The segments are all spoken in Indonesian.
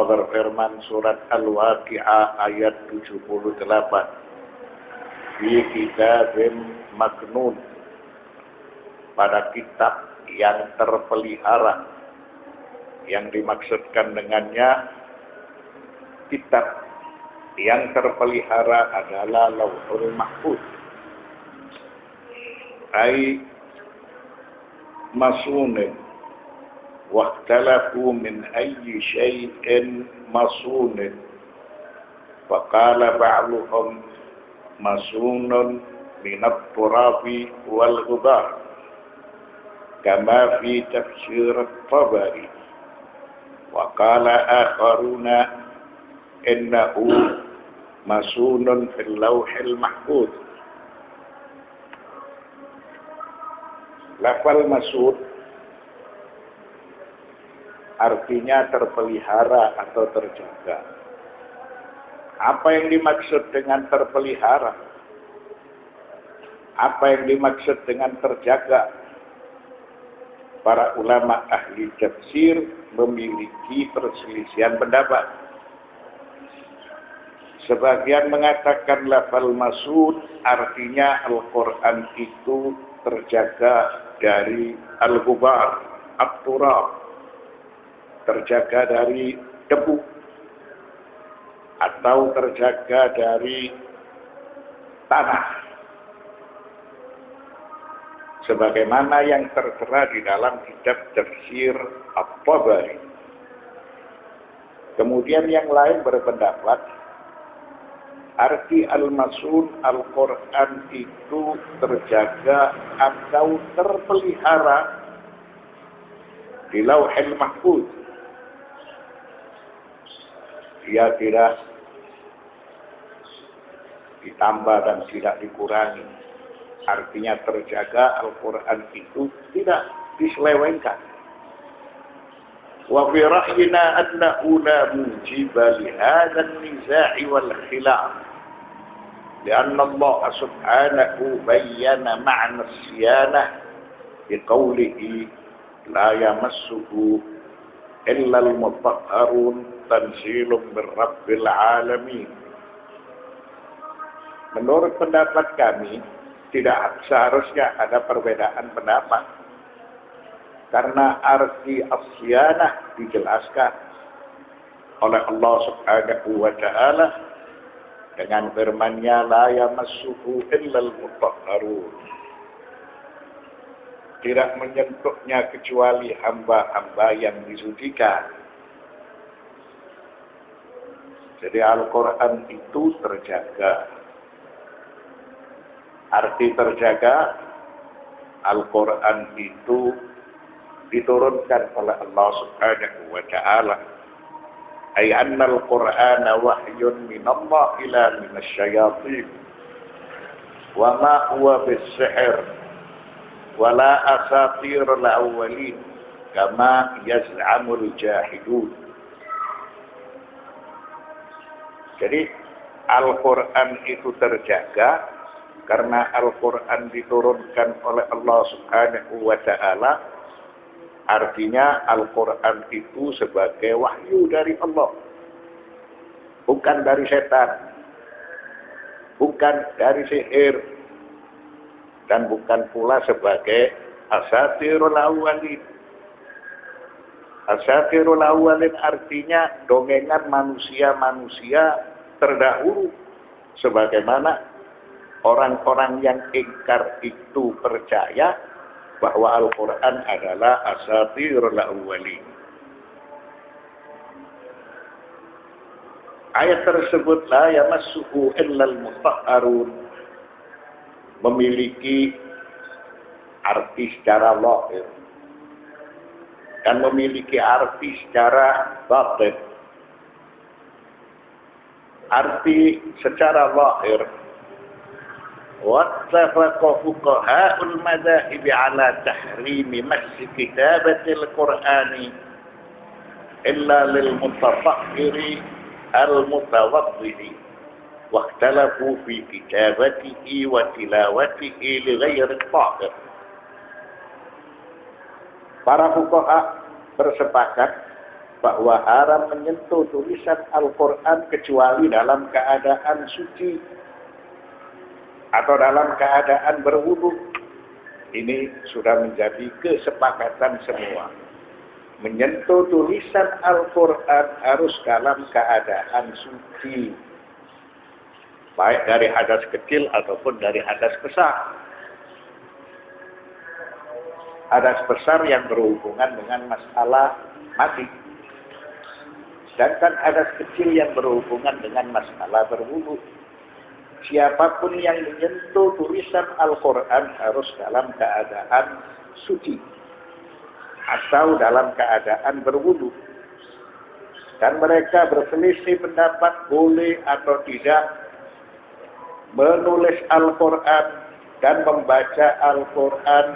Allah berfirman surat Al-Waqi'ah ayat 78. Fi kitabim maknun, pada kitab yang terpelihara. Yang dimaksudkan dengannya kitab yang terpelihara adalah Lauhul Mahfuz. Ai masunin واختلفوا من أي شيء مصون فقال بعضهم مصون من التراب والغبار كما في تفسير الطبري وقال آخرون إنه مصون في اللوح المحفوظ. Lafal masud artinya terpelihara atau terjaga. Apa yang dimaksud dengan terpelihara? Apa yang dimaksud dengan terjaga? Para ulama ahli tafsir memiliki perselisihan pendapat. Sebagian mengatakan lafal masud artinya Al-Quran itu terjaga dari al-ghubar, at-turab, terjaga dari debu, atau terjaga dari tanah, sebagaimana yang tertera di dalam kitab tafsir At-Tabari. Kemudian yang lain berpendapat arti al-masud Al-Quran itu terjaga atau terpelihara di Lauhul Mahfuz. Dia tidak ditambah dan tidak dikurangi. Artinya terjaga, Al-Quran itu tidak diselewengkan. Wa fi ra'yina annahu la mujiba li hadha an-niza' wal khilaf. لأن الله سبحانه بين معنى الصيانة بقوله لا يمسه إلا المطهرون تنزيل من رب العالمين. Menurut pendapat kami, tidak seharusnya ada perbedaan pendapat. Karena arti as-siyanah dijelaskan oleh Allah Subhanahu wa Ta'ala dengan firman-Nya la yamassuhu illal mutahharun. Tidak menyentuhnya kecuali hamba-hamba yang disucikan. Jadi Al-Quran itu terjaga. Arti terjaga, Al-Quran itu diturunkan oleh Allah Subhanahu wa Ta'ala. Ay anna al-Qur'ana wahyun min Allah ila min asy-syayatin. Wa ma huwa bis-sihr wa la asatir al-awwalin kama yaz'amul jahidun. Jadi Al-Quran itu terjaga karena Al-Quran diturunkan oleh Allah Subhanahu wa Ta'ala. Artinya Al-Quran itu sebagai wahyu dari Allah, bukan dari setan, bukan dari sihir, dan bukan pula sebagai asatirul awwalin. Asatirul awwalin artinya dongengan manusia-manusia terdahulu, sebagaimana orang-orang yang ingkar itu percaya bahwa Al-Quran adalah asatirul awwalin. Ayat tersebut la yamassuhu illal mutahharun memiliki arti secara lahir dan memiliki arti secara batin. Arti secara lahir, واتفق فقهاء المذاهب على تحريم مس كتابة القرآن إلا للمتطهر المتوضئ واختلفوا في كتابته وتلاوته لغير الطاهر. Para fuqaha bersepakat bahwa haram menyentuh tulisan Al-Quran kecuali dalam keadaan suci atau dalam keadaan berwudu. Ini sudah menjadi kesepakatan semua. Menyentuh tulisan Al-Quran harus dalam keadaan suci, baik dari hadas kecil ataupun dari hadas besar. Hadas besar yang berhubungan dengan masalah mati, sedangkan hadas kecil yang berhubungan dengan masalah berwudu. Siapapun yang menyentuh tulisan Al-Quran harus dalam keadaan suci atau dalam keadaan berwudu. Dan mereka berselisih pendapat boleh atau tidak menulis Al-Quran dan membaca Al-Quran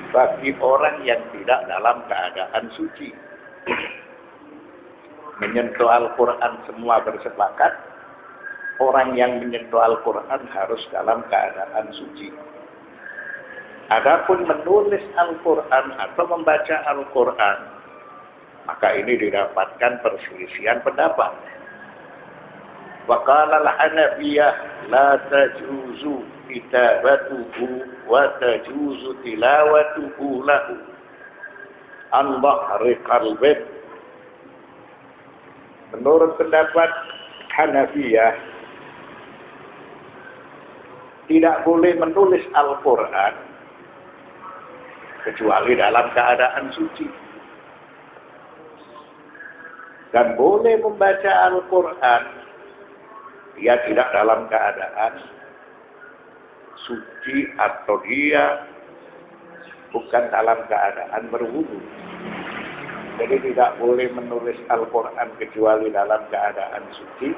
bagi orang yang tidak dalam keadaan suci. Menyentuh Al-Quran semua bersepakat, orang yang menyentuh Al-Quran harus dalam keadaan suci. Adapun menulis Al-Quran atau membaca Al-Quran, maka ini didapatkan perselisihan pendapat. Wa qala al-Hanafiyah la tajuzu kitabatuhu wa tajuzu tilawatuhu lahu an dhahri qalbin. Menurut pendapat Hanafiyah, tidak boleh menulis Al-Quran kecuali dalam keadaan suci. Dan boleh membaca Al-Quran, dia tidak dalam keadaan suci atau dia bukan dalam keadaan berwudu. Jadi tidak boleh menulis Al-Quran kecuali dalam keadaan suci,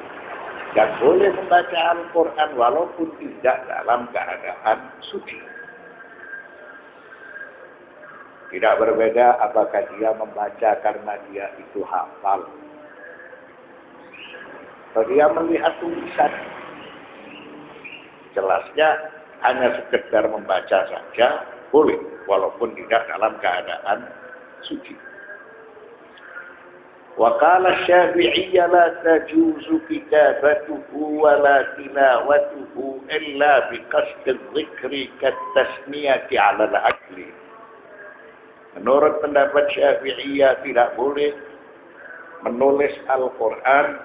dan boleh membaca Al-Quran walaupun tidak dalam keadaan suci. Tidak berbeda apakah dia membaca karena dia itu hafal, atau dia melihat tulisan. Jelasnya hanya sekedar membaca saja boleh, walaupun tidak dalam keadaan suci. Wa qala Syafi'iyya la tajuzu kitabatuhu wa la tilawatuhu illa biqasdi dzikri kat-tasmiyati 'ala al-'aqli. Menurut pendapat Syafi'iyah tidak boleh menulis Al-Quran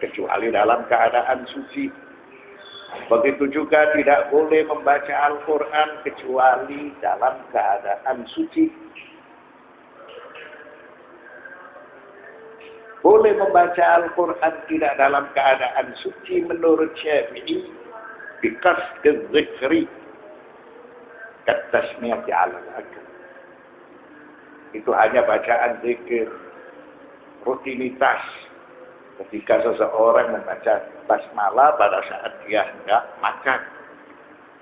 kecuali dalam keadaan suci. Begitu juga tidak boleh membaca Al-Quran kecuali dalam keadaan suci. Boleh membaca Al-Quran tidak dalam keadaan suci menurut Syafi'i biqasdi dzikri kat-tasmiyati 'ala al-'aqli. Itu hanya bacaan zikir, rutinitas. Ketika seseorang membaca basmalah pada saat dia hendak makan,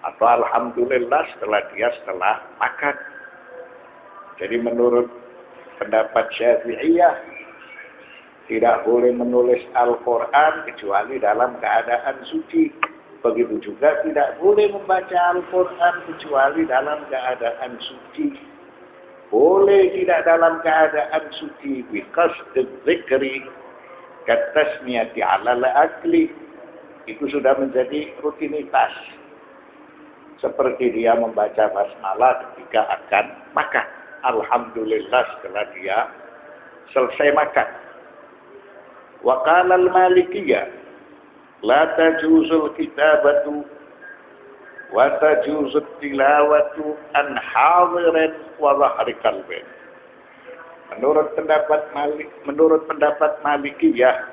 atau alhamdulillah setelah makan. Jadi menurut pendapat Syafi'iyah, tidak boleh menulis Al-Quran kecuali dalam keadaan suci. Begitu juga tidak boleh membaca Al-Quran kecuali dalam keadaan suci. Boleh tidak dalam keadaan suci biqasdi dzikri katasmiyati 'ala al-akli. Itu sudah menjadi rutinitas. Seperti dia membaca basmalah ketika akan makan. Alhamdulillah setelah dia selesai makan. Wa qala al-Malikiyah la tajuzul kitabatu wa tajuzut tilawatu an hadirin wa dhahri qalbin. Menurut pendapat Malikiyah,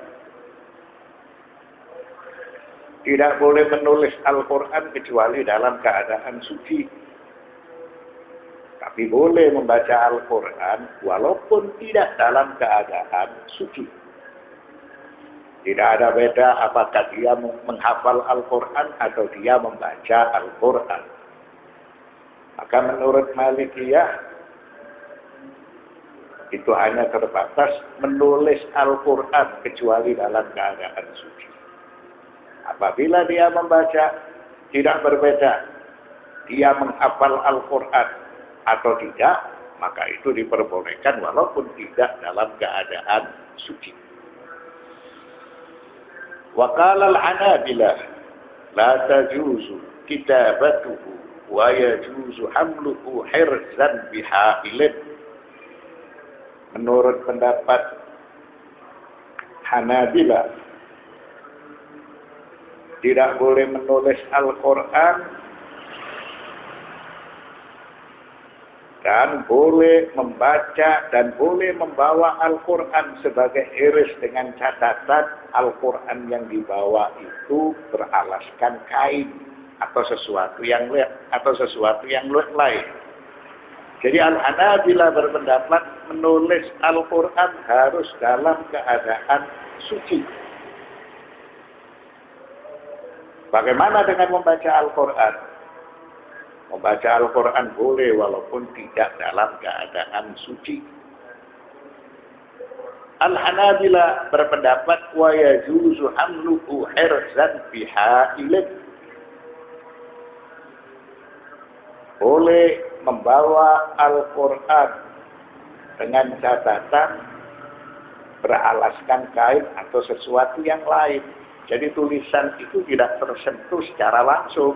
tidak boleh menulis Al-Quran kecuali dalam keadaan suci. Tapi boleh membaca Al-Quran walaupun tidak dalam keadaan suci. Tidak ada beda apakah dia menghafal Al-Quran atau dia membaca Al-Quran. Maka menurut Malikiyah, itu hanya terbatas menulis Al-Quran kecuali dalam keadaan suci. Apabila dia membaca, tidak berbeda dia menghafal Al-Quran atau tidak, maka itu diperbolehkan walaupun tidak dalam keadaan suci. Wa qala al-Hanabilah la tajuzu kitabatuhu wa yajuzu hamluhu hirzan bihailin. Menurut pendapat Hanabilah, tidak boleh menulis Al-Quran dan boleh membaca dan boleh membawa Al-Quran sebagai iris dengan catatan Al-Quran yang dibawa itu beralaskan kain atau sesuatu yang lain. Jadi Al-Hanabilah berpendapat menulis Al-Quran harus dalam keadaan suci. Bagaimana dengan membaca Al-Quran? Membaca Al-Quran boleh walaupun tidak dalam keadaan suci. Al-Hanabilah berpendapat wa yajuzu hamluhu hirzan bihailin. Boleh membawa Al-Quran dengan catatan beralaskan kain atau sesuatu yang lain. Jadi tulisan itu tidak tersentuh secara langsung.